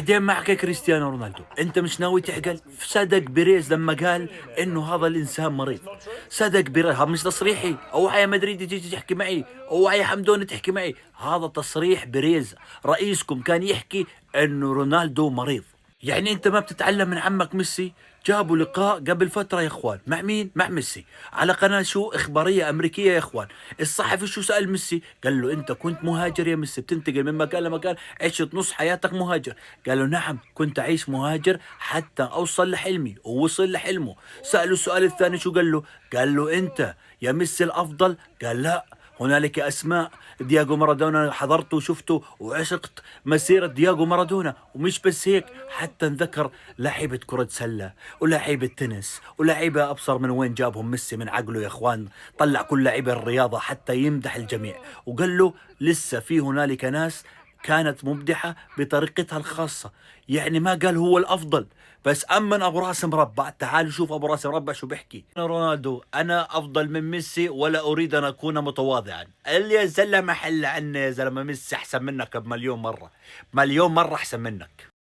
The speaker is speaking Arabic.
بعدين ما حكى كريستيانو رونالدو، انت مش ناوي تعقل؟ صدق بيريز لما قال انه هذا الانسان مريض. صدق بيريز، هذا مش تصريحي. اوعى يا مدريد تيجي تحكي معي، اوعى يا حمدون تحكي معي، هذا تصريح بيريز. رئيسكم كان يحكي انه رونالدو مريض. يعني انت ما بتتعلم من عمك ميسي؟ جابوا لقاء قبل فترة يا اخوان، مع مين؟ مع ميسي، على قناة شو اخبارية امريكية يا اخوان. الصحفي شو سأل ميسي؟ قال له انت كنت مهاجر يا ميسي، بتنتقل من مكان لمكان، عشت نص حياتك مهاجر. قال له نعم كنت اعيش مهاجر حتى اوصل لحلمي، ووصل لحلمه. سأله السؤال الثاني شو قال له؟ قال له انت يا ميسي الافضل؟ قال لا، هنالك اسماء. دياغو مارادونا حضرته وشفته وعشقت مسيرة دياغو مارادونا، ومش بس هيك، حتى انذكر لعيبة كرة سلة ولاعيبة تنس ولاعيبة أبصر من وين جابهم ميسي من عقله يا إخوان. طلع كل لعيبة الرياضة حتى يمدح الجميع، وقال له لسه في هنالك ناس كانت مبدعة بطريقتها الخاصة. يعني ما قال هو الأفضل، بس أمن أبو راس مربع. تعالوا شوف أبو راس مربع شو بيحكي. أنا رونالدو، أنا أفضل من ميسي ولا أريد أن أكون متواضعا. اللي يا زلمة حل عني يا زلمة، ميسي أحسن منك بمليون مرة، مليون مرة أحسن منك.